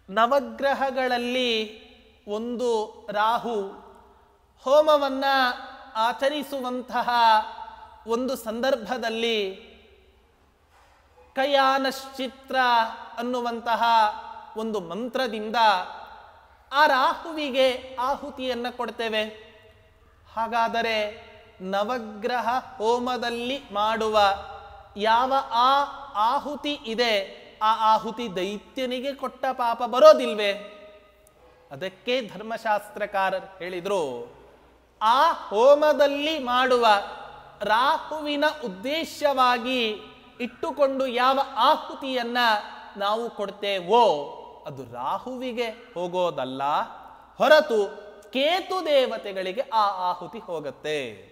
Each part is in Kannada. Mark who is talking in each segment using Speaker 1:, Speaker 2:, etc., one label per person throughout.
Speaker 1: ನವಗ್ರಹಗಳಲ್ಲಿ ಒಂದು ರಾಹು. ಹೋಮವನ್ನು ಆಚರಿಸುವಂತಹ ಒಂದು ಸಂದರ್ಭದಲ್ಲಿ ಕಯಾನಶ್ಚಿತ್ರ ಅನ್ನುವಂತಹ ಒಂದು ಮಂತ್ರದಿಂದ ಆ ರಾಹುವಿಗೆ ಆಹುತಿಯನ್ನು ಕೊಡ್ತೇವೆ. ಹಾಗಾದರೆ ನವಗ್ರಹ ಹೋಮದಲ್ಲಿ ಮಾಡುವ ಯಾವ ಆ ಆಹುತಿ ಇದೆ, ಆ ಆಹುತಿ ದೈತ್ಯನಿಗೆ ಕೊಟ್ಟ ಪಾಪ ಬರೋದಿಲ್ವೇ? ಅದಕ್ಕೆ ಧರ್ಮಶಾಸ್ತ್ರಕಾರರು ಹೇಳಿದರು, ಆ ಹೋಮದಲ್ಲಿ ಮಾಡುವ ರಾಹುವಿನ ಉದ್ದೇಶವಾಗಿ ಇಟ್ಟುಕೊಂಡು ಯಾವ ಆಹುತಿಯನ್ನ ನಾವು ಕೊಡ್ತೇವೋ ಅದು ರಾಹುವಿಗೆ ಹೋಗೋದಲ್ಲ, ಹೊರತು ಕೇತು ದೇವತೆಗಳಿಗೆ ಆ ಆಹುತಿ ಹೋಗುತ್ತೆ.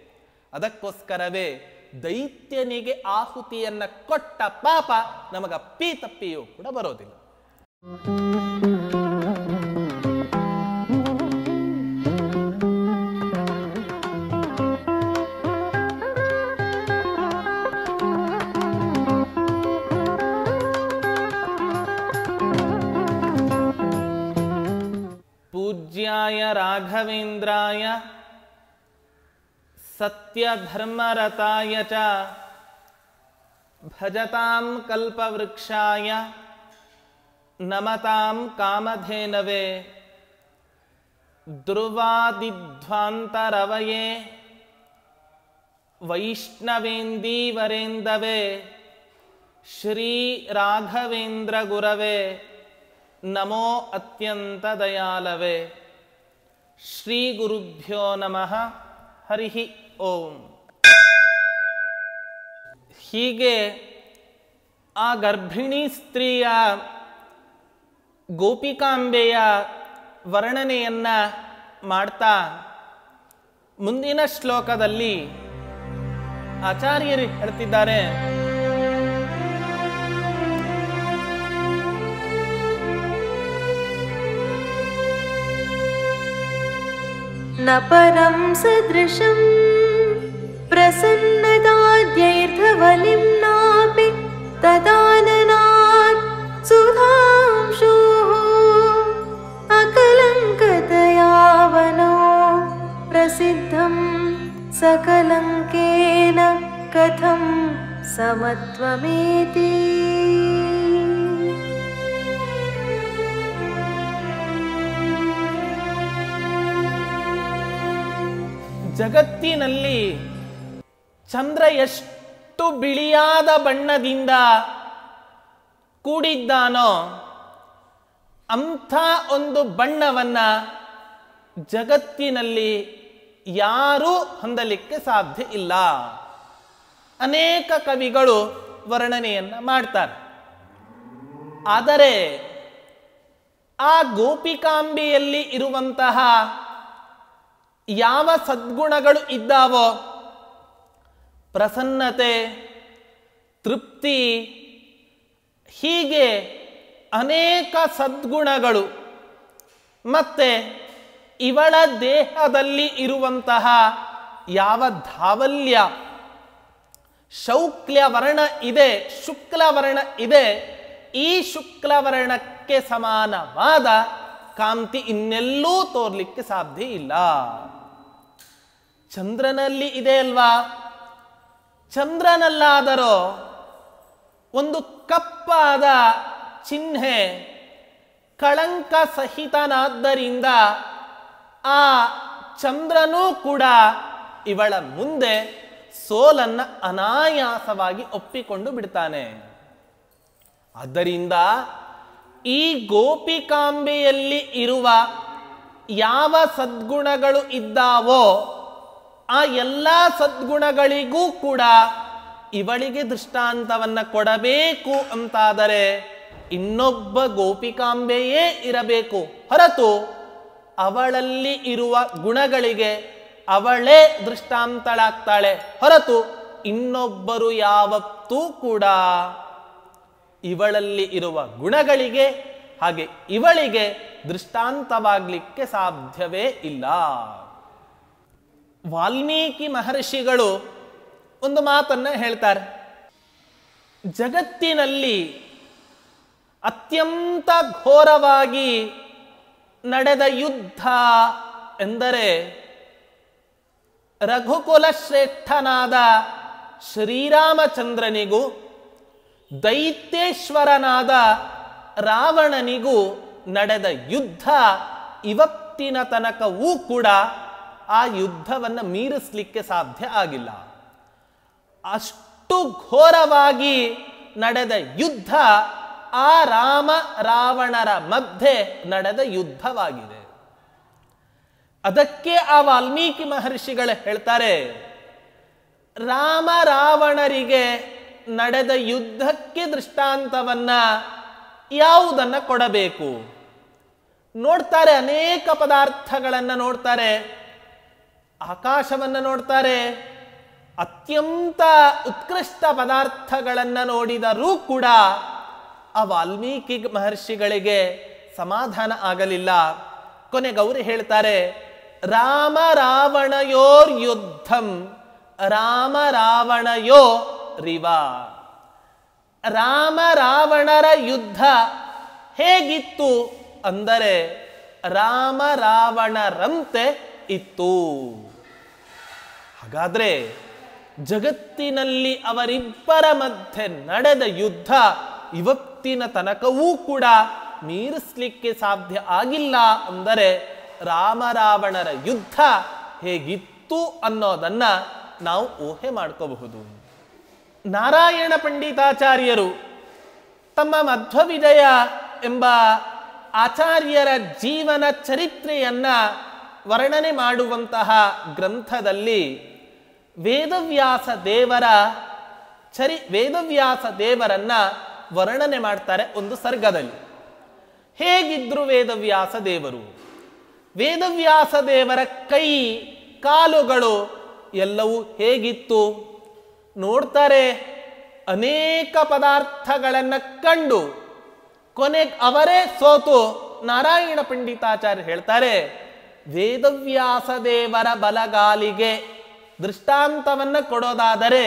Speaker 1: ಅದಕ್ಕೋಸ್ಕರವೇ ದೈತ್ಯನಿಗೆ ಆಹುತಿಯನ್ನ ಕೊಟ್ಟ ಪಾಪ ನಮಗಪ್ಪಿ ತಪ್ಪಿಯೂ ಕೂಡ ಬರೋದಿಲ್ಲ. पूज्याय राघवेन्द्राय सत्यधर्मरताय च भजतां कल्पवृक्षाय नमतां कामधेनवे ध्रुवादिध्वान्तरवये वैष्णवेन्दीवरेन्दवे श्री राघवेन्द्र गुरवे नमो अत्यंत दयालवे. ಶ್ರೀ ಗುರುಭ್ಯೋ ನಮಃ. ಹರಿ ಓಂ. ಹೀಗೆ ಆ ಗರ್ಭಿಣಿ ಸ್ತ್ರೀಯ ಗೋಪಿಕಾಂಬೆಯ ವರ್ಣನೆಯನ್ನ ಮಾಡ್ತಾ ಮುಂದಿನ ಶ್ಲೋಕದಲ್ಲಿ ಆಚಾರ್ಯರು ಹೇಳ್ತಿದ್ದಾರೆ,
Speaker 2: न परं सदृशं प्रसन्नताद्यैर्धवलिं नापि तदाननात् सुधांशुः अकलङ्कतया वनो प्रसिद्धं सकलङ्केन कथं समत्वमेति.
Speaker 1: ಜಗತ್ತಿನಲ್ಲಿ ಚಂದ್ರ ಎಷ್ಟು ಬಿಳಿಯಾದ ಬಣ್ಣದಿಂದ ಕೂಡಿದ್ದಾನೋ ಅಂಥ ಒಂದು ಬಣ್ಣವನ್ನ ಜಗತ್ತಿನಲ್ಲಿ ಯಾರೂ ಹೊಂದಲಿಕ್ಕೆ ಸಾಧ್ಯ ಇಲ್ಲ. ಅನೇಕ ಕವಿಗಳು ವರ್ಣನೆಯನ್ನ ಮಾಡ್ತಾರೆ. ಆದರೆ ಆ ಗೋಪಿಕಾಂಬೆಯಲ್ಲಿ ಇರುವಂತಹ ಯಾವ ಸದ್ಗುಣಗಳು ಇದ್ದಾವೋ, ಪ್ರಸನ್ನತೆ, ತೃಪ್ತಿ, ಹೀಗೆ ಅನೇಕ ಸದ್ಗುಣಗಳು, ಮತ್ತೆ ಇವಳ ದೇಹದಲ್ಲಿ ಇರುವಂತಹ ಯಾವ ಧಾವಲ್ಯ, ಶೌಕ್ಲ್ಯ ವರ್ಣ ಇದೆ, ಶುಕ್ಲವರ್ಣ ಇದೆ, ಈ ಶುಕ್ಲವರ್ಣಕ್ಕೆ ಸಮಾನವಾದ ಕಾಂತಿ ಇನ್ನೆಲ್ಲೂ ತೋರ್ಲಿಕ್ಕೆ ಸಾಧ್ಯ ಇಲ್ಲ. ಚಂದ್ರನಲ್ಲಿ ಇದೆ ಅಲ್ವಾ? ಚಂದ್ರನಲ್ಲಾದರೂ ಒಂದು ಕಪ್ಪಾದ ಚಿಹ್ನೆ, ಕಳಂಕ ಸಹಿತನಾದ್ದರಿಂದ ಆ ಚಂದ್ರನೂ ಕೂಡ ಇವಳ ಮುಂದೆ ಸೋಲನ್ನ ಅನಾಯಾಸವಾಗಿ ಒಪ್ಪಿಕೊಂಡು ಬಿಡ್ತಾನೆ. ಆದ್ದರಿಂದ ಈ ಗೋಪಿಕಾಂಬೆಯಲ್ಲಿ ಇರುವ ಯಾವ ಸದ್ಗುಣಗಳು ಇದ್ದಾವೋ ಆ ಎಲ್ಲ ಸದ್ಗುಣಗಳಿಗೂ ಕೂಡ ಇವಳಿಗೆ ದೃಷ್ಟಾಂತವನ್ನ ಕೊಡಬೇಕು ಅಂತಾದರೆ ಇನ್ನೊಬ್ಬ ಗೋಪಿಕಾಂಬೆಯೇ ಇರಬೇಕು, ಹೊರತು ಅವಳಲ್ಲಿ ಇರುವ ಗುಣಗಳಿಗೆ ಅವಳೇ ದೃಷ್ಟಾಂತಳಾಗ್ತಾಳೆ, ಹೊರತು ಇನ್ನೊಬ್ಬರು ಯಾವತ್ತೂ ಕೂಡ ಇವಳಲ್ಲಿ ಇರುವ ಗುಣಗಳಿಗೆ ಹಾಗೆ ಇವಳಿಗೆ ದೃಷ್ಟಾಂತವಾಗಲಿಕ್ಕೆ ಸಾಧ್ಯವೇ ಇಲ್ಲ. ವಾಲ್ಮೀಕಿ ಮಹರ್ಷಿಗಳು ಒಂದು ಮಾತನ್ನ ಹೇಳ್ತಾರೆ, ಜಗತ್ತಿನಲ್ಲಿ ಅತ್ಯಂತ ಘೋರವಾಗಿ ನಡೆದ ಯುದ್ಧ ಎಂದರೆ ರಘುಕುಲ ಶ್ರೇಷ್ಠನಾದ ಶ್ರೀರಾಮಚಂದ್ರನಿಗೂ ದೈತ್ಯೇಶ್ವರನಾದ ರಾವಣನಿಗೂ ನಡೆದ ಯುದ್ಧ ಇವತ್ತಿನ ತನಕವೂ ಕೂಡ ಆ ಯುದ್ಧವನ್ನು ಮೀರಿಸಲಿಕ್ಕೆ ಸಾಧ್ಯ ಆಗಿಲ್ಲ. ಅಷ್ಟು ಘೋರವಾಗಿ ನಡೆದ ಯುದ್ಧ ಆ ರಾಮ ರಾವಣರ ಮಧ್ಯೆ ನಡೆದ ಯುದ್ಧವಾಗಿದೆ. ಅದಕ್ಕೆ ಆ ವಾಲ್ಮೀಕಿ ಮಹರ್ಷಿಗಳು ಹೇಳ್ತಾರೆ, ರಾಮ ರಾವಣರಿಗೆ ನಡೆದ ಯುದ್ಧಕ್ಕೆ ದೃಷ್ಟಾಂತವನ್ನ ಯಾವುದನ್ನ ಕೊಡಬೇಕು? ನೋಡ್ತಾರೆ, ಅನೇಕ ಪದಾರ್ಥಗಳನ್ನು ನೋಡ್ತಾರೆ, ಆಕಾಶವನ್ನು ನೋಡ್ತಾರೆ, ಅತ್ಯಂತ ಉತ್ಕೃಷ್ಟ ಪದಾರ್ಥಗಳನ್ನು ನೋಡಿದರೂ ಕೂಡ ಆ ವಾಲ್ಮೀಕಿ ಮಹರ್ಷಿಗಳಿಗೆ ಸಮಾಧಾನ ಆಗಲಿಲ್ಲ. ಕೊನೆಗೆ ಅವರು ಹೇಳ್ತಾರೆ, ರಾಮ ರಾವಣಯೋರ್ ಯುದ್ಧಂ ರಾಮ ರಾವಣಯೋ ರಿವ. ರಾಮ ರಾವಣರ ಯುದ್ಧ ಹೇಗಿತ್ತು ಅಂದರೆ ರಾಮ ರಾವಣರಂತೆ ಇತ್ತು. ಹಾಗಾದ್ರೆ ಜಗತ್ತಿನಲ್ಲಿ ಅವರಿಬ್ಬರ ಮಧ್ಯೆ ನಡೆದ ಯುದ್ಧ ಇವತ್ತಿನ ತನಕವೂ ಕೂಡ ಮೀರಿಸಲಿಕ್ಕೆ ಸಾಧ್ಯ ಆಗಿಲ್ಲ ಅಂದರೆ ರಾಮ ರಾವಣರ ಯುದ್ಧ ಹೇಗಿತ್ತು ಅನ್ನೋದನ್ನ ನಾವು ಊಹೆ ಮಾಡ್ಕೋಬಹುದು. ನಾರಾಯಣ ಪಂಡಿತಾಚಾರ್ಯರು ತಮ್ಮ ಮಧ್ವವಿಜಯ ಎಂಬ ಆಚಾರ್ಯರ ಜೀವನ ಚರಿತ್ರೆಯನ್ನ ವರ್ಣನೆ ಮಾಡುವಂತಹ ಗ್ರಂಥದಲ್ಲಿ ವೇದವ್ಯಾಸ ದೇವರನ್ನ ವರ್ಣನೆ ಮಾಡ್ತಾರೆ ಒಂದು ಸರ್ಗದಲ್ಲಿ. ಹೇಗಿದ್ರು ವೇದವ್ಯಾಸ ದೇವರು? ವೇದವ್ಯಾಸ ದೇವರ ಕೈ ಕಾಲುಗಳು ಎಲ್ಲವೂ ಹೇಗಿತ್ತು ನೋಡ್ತಾರೆ. ಅನೇಕ ಪದಾರ್ಥಗಳನ್ನು ಕಂಡು ಕೊನೆಗೆ ಅವರೇ ಸೋತು ನಾರಾಯಣ ಪಂಡಿತಾಚಾರ್ಯ ಹೇಳ್ತಾರೆ, ವೇದವ್ಯಾಸ ದೇವರ ಬಲಗಾಲಿಗೆ ದೃಷ್ಟಾಂತವನ್ನ ಕೊಡೋದಾದರೆ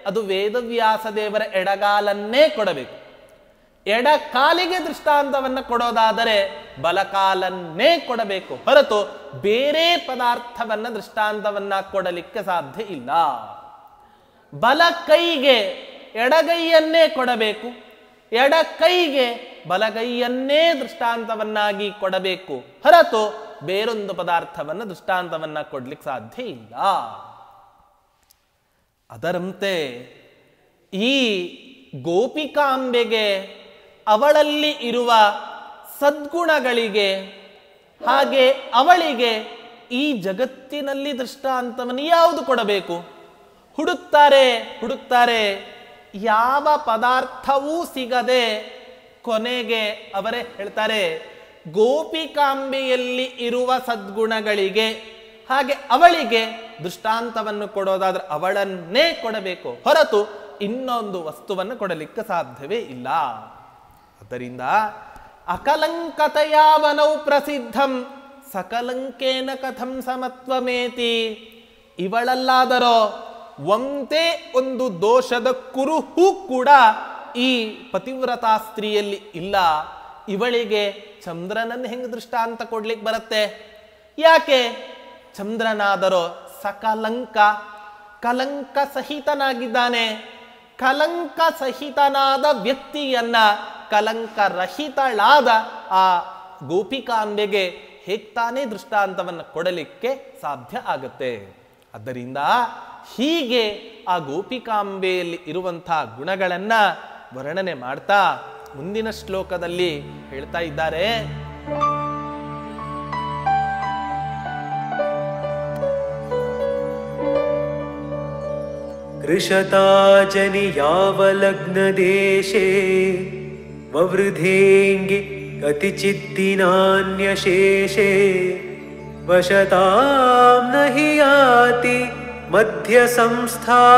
Speaker 1: ಅದು ವೇದವ್ಯಾಸ ದೇವರ ಎಡಗಾಲನ್ನೇ ಕೊಡಬೇಕು. ಎಡ ಕಾಲಿಗೆ ದೃಷ್ಟಾಂತವನ್ನ ಕೊಡೋದಾದರೆ ಬಲಕಾಲನ್ನೇ ಕೊಡಬೇಕು, ಹೊರತು ಬೇರೆ ಪದಾರ್ಥವನ್ನ ದೃಷ್ಟಾಂತವನ್ನ ಕೊಡಲಿಕ್ಕೆ ಸಾಧ್ಯ ಇಲ್ಲ. ಬಲ ಕೈಗೆ ಎಡಗೈಯನ್ನೇ ಕೊಡಬೇಕು, ಎಡ ಕೈಗೆ ಬಲಗೈಯನ್ನೇ ದೃಷ್ಟಾಂತವನ್ನಾಗಿ ಕೊಡಬೇಕು, ಹೊರತು ಬೇರೊಂದು ಪದಾರ್ಥವನ್ನ ದೃಷ್ಟಾಂತವನ್ನ ಕೊಡ್ಲಿಕ್ಕೆ ಸಾಧ್ಯ ಇಲ್ಲ. ಅದರಂತೆ ಈ ಗೋಪಿಕಾಂಬೆಗೆ ಅವಳಲ್ಲಿ ಇರುವ ಸದ್ಗುಣಗಳಿಗೆ ಹಾಗೆ ಅವಳಿಗೆ ಈ ಜಗತ್ತಿನಲ್ಲಿ ದೃಷ್ಟಾಂತವನ್ನು ಯಾವುದು ಕೊಡಬೇಕು? ಹುಡುಕ್ತಾರೆ, ಯಾವ ಪದಾರ್ಥವೂ ಸಿಗದೆ ಕೊನೆಗೆ ಅವರೇ ಹೇಳ್ತಾರೆ, ಗೋಪಿಕಾಂಬೆಯಲ್ಲಿ ಇರುವ ಸದ್ಗುಣಗಳಿಗೆ ಹಾಗೆ ಅವಳಿಗೆ ದೃಷ್ಟಾಂತವನ್ನು ಕೊಡೋದಾದ್ರೆ ಅವಳನ್ನೇ ಕೊಡಬೇಕು, ಹೊರತು ಇನ್ನೊಂದು ವಸ್ತುವನ್ನು ಕೊಡಲಿಕ್ಕೆ ಸಾಧ್ಯವೇ ಇಲ್ಲ. ಆದ್ದರಿಂದ ಅಕಲಂಕತೆಯಾವನೌ ಪ್ರಸಿದ್ಧಂ ಸಕಲಂಕೇನ ಕಥಂ ಸಮತ್ವಮೇತಿ. ಇವಳಲ್ಲಾದರೋ ಒಂದೇ ಒಂದು ದೋಷದ ಕುರುಹು ಕೂಡ ಈ ಪತಿವ್ರತಾ ಸ್ತ್ರೀಯಲ್ಲಿ ಇಲ್ಲ. ಇವಳಿಗೆ ಚಂದ್ರನನ್ನು ಹೆಂಗೆ ದೃಷ್ಟಾಂತ ಕೊಡ್ಲಿಕ್ಕೆ ಬರುತ್ತೆ? ಯಾಕೆ? ಚಂದ್ರನಾದರೋ ಸಕಲಂಕ, ಕಲಂಕ ಸಹಿತನಾಗಿದ್ದಾನೆ. ಕಲಂಕ ಸಹಿತನಾದ ವ್ಯಕ್ತಿಯನ್ನ ಕಲಂಕ ರಹಿತಳಾದ ಆ ಗೋಪಿಕಾಂಬೆಗೆ ಹೇಗ್ತಾನೆ ದೃಷ್ಟಾಂತವನ್ನು ಕೊಡಲಿಕ್ಕೆ ಸಾಧ್ಯ ಆಗುತ್ತೆ. ಆದ್ದರಿಂದ ಹೀಗೆ ಆ ಗೋಪಿಕಾಂಬೆಯಲ್ಲಿ ಇರುವಂತಹ ಗುಣಗಳನ್ನ ವರ್ಣನೆ ಮಾಡ್ತಾ ಮುಂದಿನ ಶ್ಲೋಕದಲ್ಲಿ ಹೇಳ್ತಾ ಇದ್ದಾರೆ,
Speaker 3: ಕೃಷತಾಜನಿ ಯಾವಲಗ್ನದೇಶೇ ವವೃಧೇಂಗಿ ಕತಿಚಿದ್ದಿನಾನ್ಯಶೇಷೇ ವಶತಾಂ ನಹಿ ಯಾತಿ ಮಧ್ಯ ಸಂಸ್ಥಾಪ್ಯುಪಚಾರೇಣ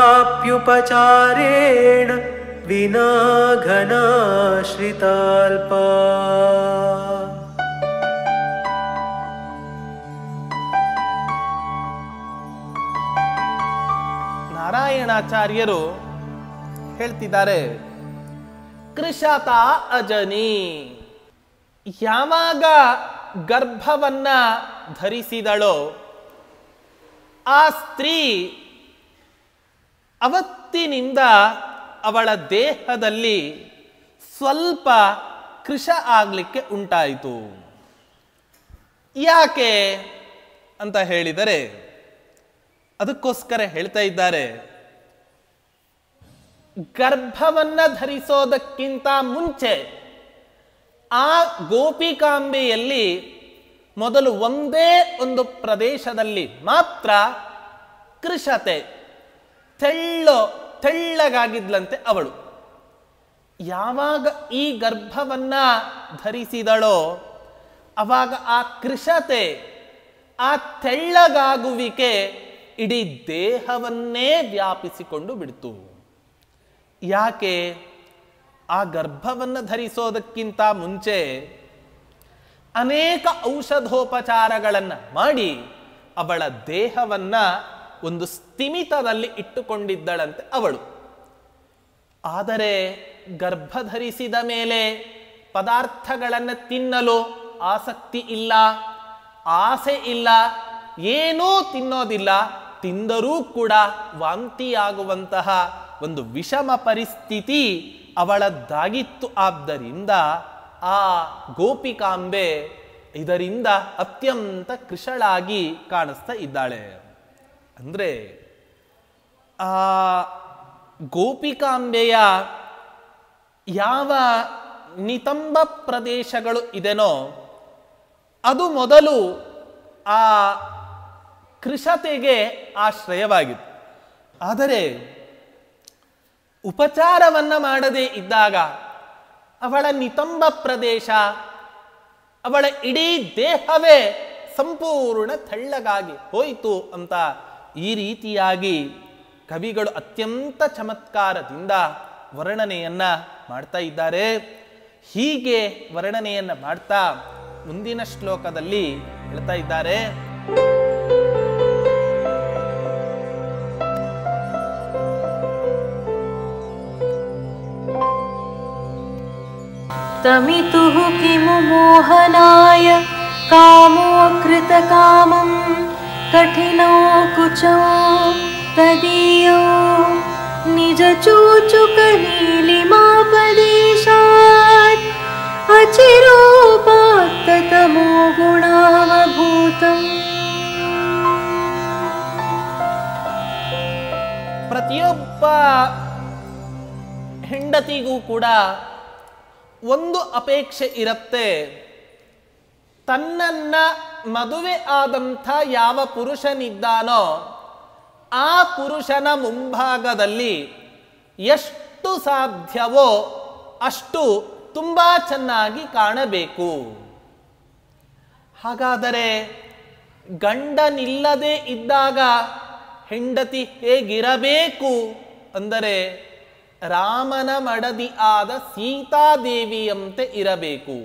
Speaker 3: ವಿನಾ ಘನಾಶ್ರಿತಾಲ್ಪಾ.
Speaker 1: ನಾರಾಯಣಾಚಾರ್ಯರು ಹೇಳ್ತಿದ್ದಾರೆ, ಕೃಶತಾ ಅಜನಿ. ಯಾವಾಗ ಗರ್ಭವನ್ನ ಧರಿಸಿದಳೋ ಆ ಸ್ತ್ರೀ ಅವತ್ತಿನಿಂದ ಅವಳ ದೇಹದಲ್ಲಿ ಸ್ವಲ್ಪ ಕೃಶ ಆಗಲಿಕ್ಕೆ ಉಂಟಾಯಿತು. ಯಾಕೆ ಅಂತ ಹೇಳಿದರೆ ಅದಕ್ಕೋಸ್ಕರ ಹೇಳ್ತಾ ಇದ್ದಾರೆ, ಗರ್ಭವನ್ನ ಧರಿಸೋದಕ್ಕಿಂತ ಮುಂಚೆ ಆ ಗೋಪಿಕಾಂಬೆಯಲ್ಲಿ ಮೊದಲು ಒಂದೇ ಒಂದು ಪ್ರದೇಶದಲ್ಲಿ ಮಾತ್ರ ಕೃಶತೆ, ತೆಳ್ಳಗಾಗಿದ್ಲಂತೆ ಅವಳು. ಯಾವಾಗ ಈ ಗರ್ಭವನ್ನ ಧರಿಸಿದಳೋ ಅವಾಗ ಆ ಕೃಶತೆ, ಆ ತೆಳ್ಳಗಾಗುವಿಕೆ ಇಡೀ ದೇಹವನ್ನೇ ವ್ಯಾಪಿಸಿಕೊಂಡು ಬಿಡ್ತು. ಯಾಕೆ? ಆ ಗರ್ಭವನ್ನು ಧರಿಸೋದಕ್ಕಿಂತ ಮುಂಚೆ ಅನೇಕ ಔಷಧೋಪಚಾರಗಳನ್ನು ಮಾಡಿ ಅವಳ ದೇಹವನ್ನ ಒಂದು ಸ್ಥಿಮಿತದಲ್ಲಿ ಇಟ್ಟುಕೊಂಡಿದ್ದಳಂತೆ ಅವಳು. ಆದರೆ ಗರ್ಭ ಧರಿಸಿದ ಮೇಲೆ ಪದಾರ್ಥಗಳನ್ನು ತಿನ್ನಲು ಆಸಕ್ತಿ ಇಲ್ಲ, ಆಸೆ ಇಲ್ಲ, ಏನೂ ತಿನ್ನೋದಿಲ್ಲ. ತಿಂದರೂ ಕೂಡ ವಾಂತಿಯಾಗುವಂತಹ ಒಂದು ವಿಷಮ ಪರಿಸ್ಥಿತಿ ಅವಳದ್ದಾಗಿತ್ತು. ಆದ್ದರಿಂದ ಆ ಗೋಪಿಕಾಂಬೆ ಇದರಿಂದ ಅತ್ಯಂತ ಕೃಶಳಾಗಿ ಕಾಣಿಸ್ತಾ ಇದ್ದಾಳೆ. ಅಂದ್ರೆ ಆ ಗೋಪಿಕಾಂಬೆಯ ಯಾವ ನಿತಂಬ ಪ್ರದೇಶಗಳು ಇದೆನೋ ಅದು ಮೊದಲು ಆ ಕೃಶತೆಗೆ ಆಶ್ರಯವಾಗಿತ್ತು. ಆದರೆ ಉಪಚಾರವನ್ನ ಮಾಡದೇ ಇದ್ದಾಗ ಅವಳ ನಿತಂಬ ಪ್ರದೇಶ, ಅವಳ ಇಡೀ ದೇಹವೇ ಸಂಪೂರ್ಣ ತೆಳ್ಳಗಾಗಿ ಹೋಯಿತು ಅಂತ ಈ ರೀತಿಯಾಗಿ ಕವಿಗಳು ಅತ್ಯಂತ ಚಮತ್ಕಾರದಿಂದ ವರ್ಣನೆಯನ್ನ ಮಾಡ್ತಾ ಇದ್ದಾರೆ. ಹೀಗೆ ವರ್ಣನೆಯನ್ನ ಮಾಡ್ತಾ ಮುಂದಿನ ಶ್ಲೋಕದಲ್ಲಿ ಹೇಳ್ತಾ ಇದ್ದಾರೆ,
Speaker 2: ತಮಿತುಃ ಕಿಮು ಮೋಹನಾಯ ಕಾಮೋ ಕೃತಕಾಮಂ ಕಠಿನೋ ಕುಚೋ ತದೀಯೋ ನಿಜ ಚೂಚುಕ ನೀಲಿಮಾಪದೇಶಾತ್ ಅಚಿರೋಪಾತ್ತತಮೋ ಗುಣಾವಭೂತಂ.
Speaker 1: ಪ್ರತಿಯೊಬ್ಬ ಹೆಂಡತಿಗೂ ಕೂಡ ಒಂದು ಅಪೇಕ್ಷೆ ಇರುತ್ತೆ. ತನ್ನನ್ನ ಮದುವೆ ಆದಂಥ ಯಾವ ಪುರುಷನಿದ್ದಾನೋ ಆ ಪುರುಷನ ಮುಂಭಾಗದಲ್ಲಿ ಎಷ್ಟು ಸಾಧ್ಯವೋ ಅಷ್ಟು ತುಂಬಾ ಚೆನ್ನಾಗಿ ಕಾಣಬೇಕು. ಹಾಗಾದರೆ ಗಂಡನಿಲ್ಲದೆ ಇದ್ದಾಗ ಹೆಂಡತಿ ಹೇಗಿರಬೇಕು ಅಂದರೆ ರಾಮನ ಮಡದಿ ಆದ ಸೀತಾದೇವಿಯಂತೆ ಇರಬೇಕು.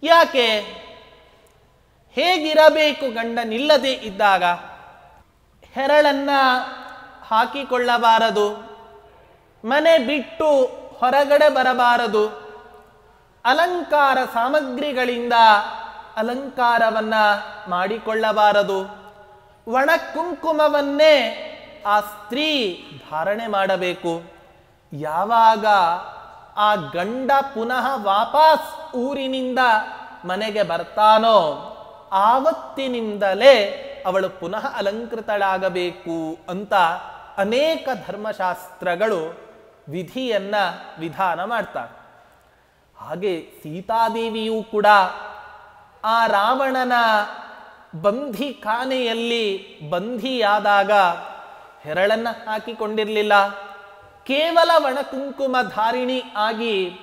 Speaker 1: ಯಾಕೆ? ಹೇಗಿರಬೇಕು ಗಂಡನಿಲ್ಲದೆ ಇದ್ದಾಗ? ಹೆರಳನ್ನ ಹಾಕಿಕೊಳ್ಳಬಾರದು, ಮನೆ ಬಿಟ್ಟು ಹೊರಗಡೆ ಬರಬಾರದು, ಅಲಂಕಾರ ಸಾಮಗ್ರಿಗಳಿಂದ ಅಲಂಕಾರವನ್ನ ಮಾಡಿಕೊಳ್ಳಬಾರದು, ಒಣ ಕುಂಕುಮವನ್ನೇ ಆ ಸ್ತ್ರೀ ಧಾರಣೆ ಮಾಡಬೇಕು. ಯಾವಾಗ ಆ ಗಂಡ ಪುನಃ ವಾಪಸ್ ಊರಿನಿಂದ ಮನೆಗೆ ಬರ್ತಾನೋ ಆವತ್ತಿನಿಂದಲೇ ಅವಳು ಪುನಃ ಅಲಂಕೃತಳಾಗಬೇಕು ಅಂತ ಅನೇಕ ಧರ್ಮಶಾಸ್ತ್ರಗಳು ವಿಧಾನ ಮಾಡ್ತಾರೆ. ಹಾಗೆ ಸೀತಾದೇವಿಯೂ ಕೂಡ ಆ ರಾವಣನ ಬಂಧಿಖಾನೆಯಲ್ಲಿ ಬಂಧಿಯಾದಾಗ ಹೆರಳನ್ನ ಹಾಕಿಕೊಂಡಿರಲಿಲ್ಲ. ಕೇವಲ ಒಣ ಕುಂಕುಮ ಧಾರಿಣಿ ಆಗಿ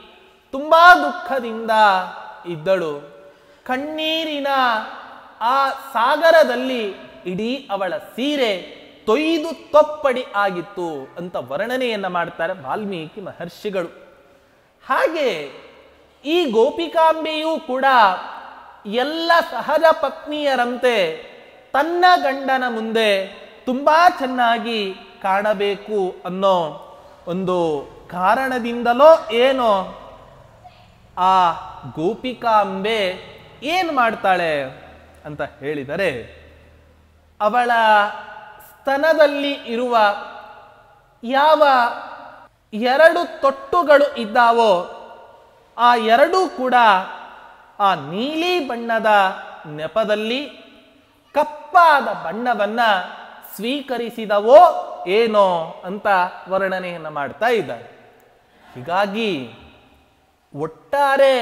Speaker 1: ತುಂಬಾ ದುಃಖದಿಂದ ಇದ್ದಳು. ಕಣ್ಣೀರಿನ ಆ ಸಾಗರದಲ್ಲಿ ಇಡೀ ಅವಳ ಸೀರೆ ತೊಯ್ದು ತೊಪ್ಪಡಿ ಆಗಿತ್ತು ಅಂತ ವರ್ಣನೆಯನ್ನ ಮಾಡ್ತಾರೆ ವಾಲ್ಮೀಕಿ ಮಹರ್ಷಿಗಳು. ಹಾಗೆ ಈ ಗೋಪಿಕಾಂಬೆಯೂ ಕೂಡ ಎಲ್ಲ ಸಹಜ ಪತ್ನಿಯರಂತೆ ತನ್ನ ಗಂಡನ ಮುಂದೆ ತುಂಬಾ ಚೆನ್ನಾಗಿ ಕಾಣಬೇಕು ಅನ್ನೋ ಒಂದು ಕಾರಣದಿಂದಲೋ ಏನೋ ಆ ಗೋಪಿಕಾಂಬೆ ಏನು ಮಾಡ್ತಾಳೆ ಅಂತ ಹೇಳಿದರೆ, ಅವಳ ಸ್ತನದಲ್ಲಿ ಇರುವ ಯಾವ 2 ತೊಟ್ಟುಗಳು ಇದ್ದಾವೋ ಆ ಎರಡೂ ಕೂಡ ಆ ನೀಲಿ ಬಣ್ಣದ ನೆಪದಲ್ಲಿ ಕಪ್ಪಾದ ಬಣ್ಣವನ್ನ ಸ್ವೀಕರಿಸಿದವೋ ಏನೋ ಅಂತ ವರ್ಣನೆಯನ್ನು ಮಾಡ್ತಾ ಇದ್ದಾರೆ. ಹೀಗಾಗಿ ಒಟ್ಟಾರೆ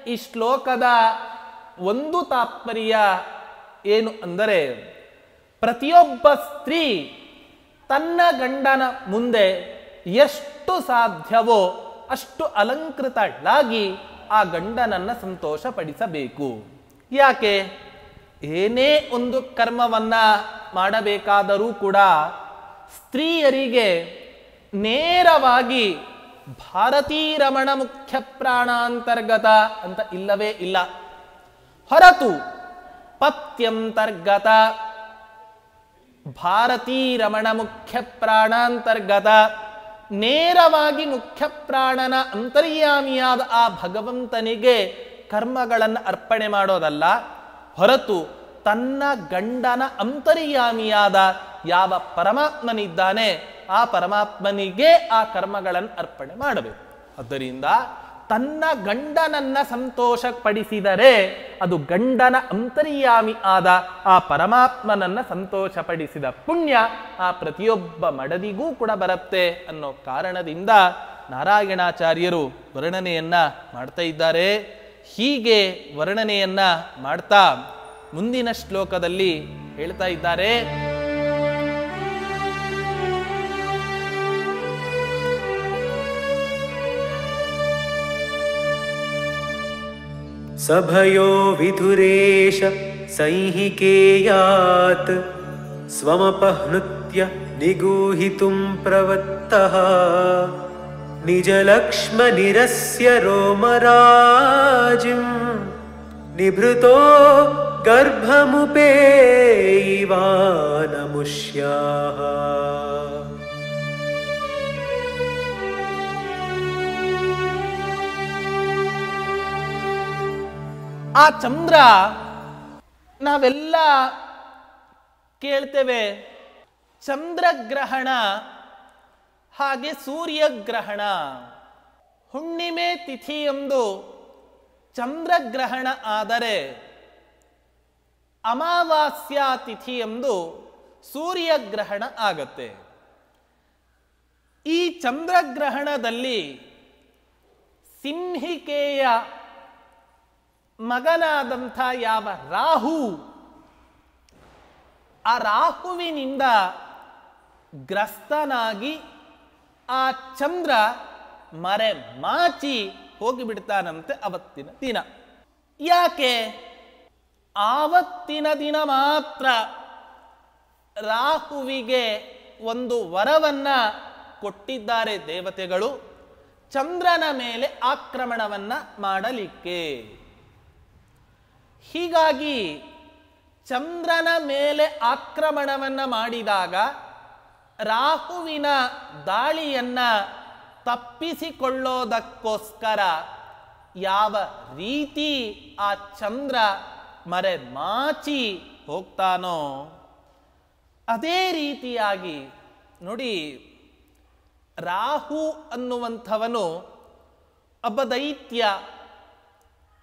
Speaker 1: ಈ ಶ್ಲೋಕದ ಒಂದು ತಾತ್ಪರ್ಯ ಏನು ಅಂದರೆ, ಪ್ರತಿಯೊಬ್ಬ ಸ್ತ್ರೀ ತನ್ನ ಗಂಡನ ಮುಂದೆ ಎಷ್ಟು ಸಾಧ್ಯವೋ ಅಷ್ಟು ಅಲಂಕೃತಳಾಗಿ ಆ ಗಂಡನನ್ನ ಸಂತೋಷಪಡಿಸಬೇಕು. ಯಾಕೆ? ಏನೇ ಒಂದು ಕರ್ಮವನ್ನ ಮಾಡಬೇಕಾದರೂ ಕೂಡ ಸ್ತ್ರೀಯರಿಗೆ ನೇರವಾಗಿ ಭಾರತೀರಮಣ ಮುಖ್ಯ ಪ್ರಾಣಾಂತರ್ಗತ ಅಂತ ಇಲ್ಲವೇ ಇಲ್ಲ. ಹೊರತು ಪತ್ಯಂತರ್ಗತ, ಭಾರತೀರಮಣ ಮುಖ್ಯ ಪ್ರಾಣಾಂತರ್ಗತ, ನೇರವಾಗಿ ಮುಖ್ಯ ಪ್ರಾಣನ ಅಂತರ್ಯಾಮಿಯಾದ ಆ ಭಗವಂತನಿಗೆ ಕರ್ಮಗಳನ್ನು ಅರ್ಪಣೆ ಮಾಡೋದಲ್ಲ, ಹೊರತು ತನ್ನ ಗಂಡನ ಅಂತರ್ಯಾಮಿಯಾದ ಯಾವ ಪರಮಾತ್ಮನಿದ್ದಾನೆ ಆ ಪರಮಾತ್ಮನಿಗೆ ಆ ಕರ್ಮಗಳನ್ನು ಅರ್ಪಣೆ ಮಾಡಬೇಕು. ಆದ್ದರಿಂದ ತನ್ನ ಗಂಡನನ್ನ ಸಂತೋಷಪಡಿಸಿದರೆ ಅದು ಗಂಡನ ಅಂತರ್ಯಾಮಿ ಆದ ಆ ಪರಮಾತ್ಮನನ್ನ ಸಂತೋಷಪಡಿಸಿದ ಪುಣ್ಯ ಆ ಪ್ರತಿಯೊಬ್ಬ ಮಡದಿಗೂ ಕೂಡ ಬರುತ್ತೆ ಅನ್ನೋ ಕಾರಣದಿಂದ ನಾರಾಯಣಾಚಾರ್ಯರು ವರ್ಣನೆಯನ್ನ ಮಾಡ್ತಾ ಇದ್ದಾರೆ. ಹೀಗೆ ವರ್ಣನೆಯನ್ನ ಮಾಡ್ತಾ ಮುಂದಿನ ಶ್ಲೋಕದಲ್ಲಿ ಹೇಳ್ತಾ ಇದ್ದಾರೆ,
Speaker 3: ಸಭಯೋ ವಿಧುರೇಶ ಸಂಹಿಕೇಯಾತ್ ಸ್ವಮಪಹೃತ್ಯ ನಿಗೂಹಿತುಂ ಪ್ರವತ್ತಃ ನಿಜಲಕ್ಷ್ಮನಿರಸ್ಯ ರೋಮರಾಜಿಂ ನಿಭೃತೋ ಗರ್ಭಮುಪೇಯಿವಾನಮುಷ್ಯಾಃ.
Speaker 1: ಆ ಚಂದ್ರ ನಾವೆಲ್ಲ ಕೇಳ್ತೇವೆ, ಚಂದ್ರಗ್ರಹಣ ಹಾಗೆ ಸೂರ್ಯಗ್ರಹಣ. ಹುಣ್ಣಿಮೆ ತಿಥಿಯಂದು ಚಂದ್ರಗ್ರಹಣ ಆದರೆ ಅಮಾವಾಸ್ಯಾ ತಿಥಿಯಂದು ಸೂರ್ಯಗ್ರಹಣ ಆಗತ್ತೆ. ಈ ಚಂದ್ರಗ್ರಹಣದಲ್ಲಿ ಸಿಂಹಿಕೆಯ ಮಗನಾದಂಥ ಯಾವ ರಾಹು, ಆ ರಾಹುವಿನಿಂದ ಗ್ರಸ್ತನಾಗಿ ಆ ಚಂದ್ರ ಮರೆ ಮಾಚಿ ಹೋಗಿಬಿಡ್ತಾನಂತೆ ಅವತ್ತಿನ ದಿನ. ಯಾಕೆ? ಆವತ್ತಿನ ದಿನ ಮಾತ್ರ ರಾಹುವಿಗೆ ಒಂದು ವರವನ್ನ ಕೊಟ್ಟಿದ್ದಾರೆ ದೇವತೆಗಳು, ಚಂದ್ರನ ಮೇಲೆ ಆಕ್ರಮಣವನ್ನ ಮಾಡಲಿಕ್ಕೆ. ಹೀಗಾಗಿ ಚಂದ್ರನ ಮೇಲೆ ಆಕ್ರಮಣವನ್ನ ಮಾಡಿದಾಗ ರಾಹುವಿನ ದಾಳಿಯನ್ನ ತಪ್ಪಿಸಿಕೊಳ್ಳೋದಕ್ಕೋಸ್ಕರ ಯಾವ ರೀತಿ ಆ ಚಂದ್ರ ಮರೆ ಮಾಚಿ ಹೋಗ್ತಾನೋ ಅದೇ ರೀತಿಯಾಗಿ ನೋಡಿ, ರಾಹು ಅನ್ನುವಂಥವನು ಒಬ್ಬ ದೈತ್ಯ.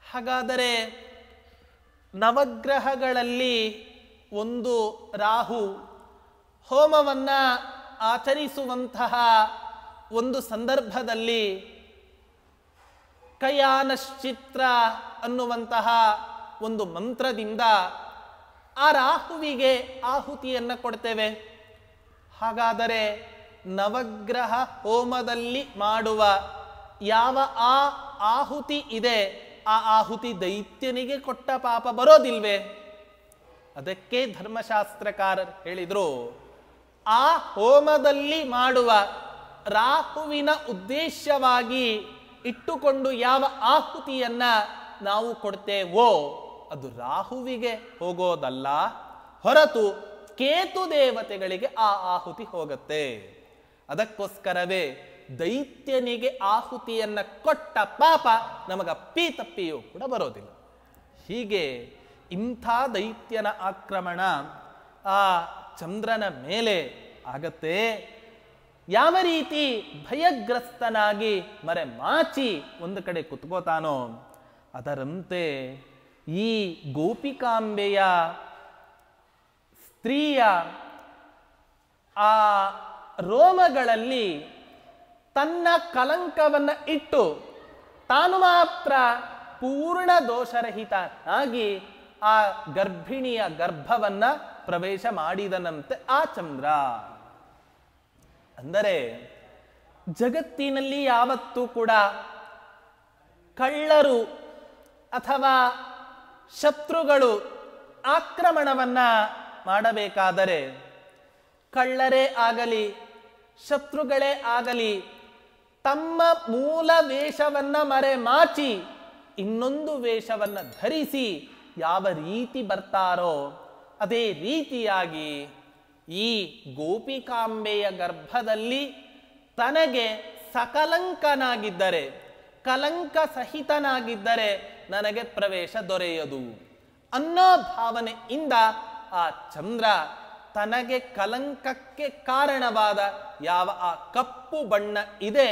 Speaker 1: ಹಾಗಾದರೆ ನವಗ್ರಹಗಳಲ್ಲಿ ಒಂದು ರಾಹು. ಹೋಮವನ್ನ ಆಚರಿಸುವಂತಹ ಒಂದು ಸಂದರ್ಭದಲ್ಲಿ ಕಯಾನಶ್ಚಿತ್ರ ಅನ್ನುವಂತಹ ಒಂದು ಮಂತ್ರದಿಂದ ಆ ರಾಹುವಿಗೆ ಆಹುತಿಯನ್ನು ಕೊಡ್ತೇವೆ. ಹಾಗಾದರೆ ನವಗ್ರಹ ಹೋಮದಲ್ಲಿ ಮಾಡುವ ಯಾವ ಆ ಆಹುತಿ ಇದೆ, ಆ ಆಹುತಿ ದೈತ್ಯನಿಗೆ ಕೊಟ್ಟ ಪಾಪ ಬರೋದಿಲ್ವೇ? ಅದಕ್ಕೆ ಧರ್ಮಶಾಸ್ತ್ರಕಾರರು ಹೇಳಿದ್ರು, ಆ ಹೋಮದಲ್ಲಿ ಮಾಡುವ ರಾಹುವಿನ ಉದ್ದೇಶವಾಗಿ ಇಟ್ಟುಕೊಂಡು ಯಾವ ಆಹುತಿಯನ್ನ ನಾವು ಕೊಡ್ತೇವೋ ಅದು ರಾಹುವಿಗೆ ಹೋಗೋದಲ್ಲ, ಹೊರತು ಕೇತು ದೇವತೆಗಳಿಗೆ ಆ ಆಹುತಿ ಹೋಗುತ್ತೆ. ಅದಕ್ಕೋಸ್ಕರವೇ ದೈತ್ಯನಿಗೆ ಆಹುತಿಯನ್ನು ಕೊಟ್ಟ ಪಾಪ ನಮಗಪ್ಪಿ ತಪ್ಪಿಯೂ ಕೂಡ ಬರೋದಿಲ್ಲ. ಹೀಗೆ ಇಂಥ ದೈತ್ಯನ ಆಕ್ರಮಣ ಆ ಚಂದ್ರನ ಮೇಲೆ ಆಗತ್ತೆ. ಯಾವ ರೀತಿ ಭಯಗ್ರಸ್ತನಾಗಿ ಮರೆಮಾಚಿ ಒಂದು ಕಡೆ ಕುತ್ಕೋತಾನೋ ಅದರಂತೆ ಈ ಗೋಪಿಕಾಂಬೆಯ ಸ್ತ್ರೀಯ ಆ ರೋಮಗಳಲ್ಲಿ ತನ್ನ ಕಲಂಕವನ್ನು ಇಟ್ಟು ತಾನು ಮಾತ್ರ ಪೂರ್ಣ ದೋಷರಹಿತನಾಗಿ ಆ ಗರ್ಭಿಣಿಯ ಗರ್ಭವನ್ನ ಪ್ರವೇಶ ಮಾಡಿದನಂತೆ ಆ ಚಂದ್ರ. ಅಂದರೆ ಜಗತ್ತಿನಲ್ಲಿ ಯಾವತ್ತೂ ಕೂಡ ಕಳ್ಳರು ಅಥವಾ ಶತ್ರುಗಳು ಆಕ್ರಮಣವನ್ನ ಮಾಡಬೇಕಾದರೆ ಕಳ್ಳರೇ ಆಗಲಿ ಶತ್ರುಗಳೇ ಆಗಲಿ ತಮ್ಮ ಮೂಲ ವೇಷವನ್ನ ಮರೆಮಾಚಿ ಇನ್ನೊಂದು ವೇಷವನ್ನ ಧರಿಸಿ ಯಾವ ರೀತಿ ಬರ್ತಾರೋ ಅದೇ ರೀತಿಯಾಗಿ ಈ ಗೋಪಿಕಾಂಬೆಯ ಗರ್ಭದಲ್ಲಿ ತನಗೆ ಸಕಲಂಕನಾಗಿದ್ದರೆ ಕಲಂಕ ಸಹಿತನಾಗಿದ್ದರೆ ನನಗೆ ಪ್ರವೇಶ ದೊರೆಯದು ಅನ್ನೋ ಭಾವನೆಯಿಂದ ಆ ಚಂದ್ರ ತನಗೆ ಕಲಂಕಕ್ಕೆ ಕಾರಣವಾದ ಯಾವ ಆ ಕಪ್ಪು ಬಣ್ಣ ಇದೆ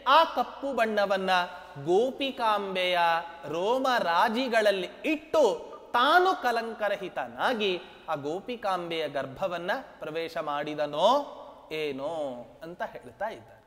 Speaker 1: ಆ ಕಪ್ಪು ಬಣ್ಣವನ್ನ ಗೋಪಿಕಾಂಬೆಯ ರೋಮರಾಜಿಗಳಲ್ಲಿ ಇಟ್ಟು ತಾನು ಕಲಂಕರಹಿತನಾಗಿ ಆ ಗೋಪಿಕಾಂಬೆಯ ಗರ್ಭವನ್ನ ಪ್ರವೇಶ ಮಾಡಿದನೋ ಏನೋ ಅಂತ ಹೇಳ್ತಾ ಇದ್ದಾರೆ.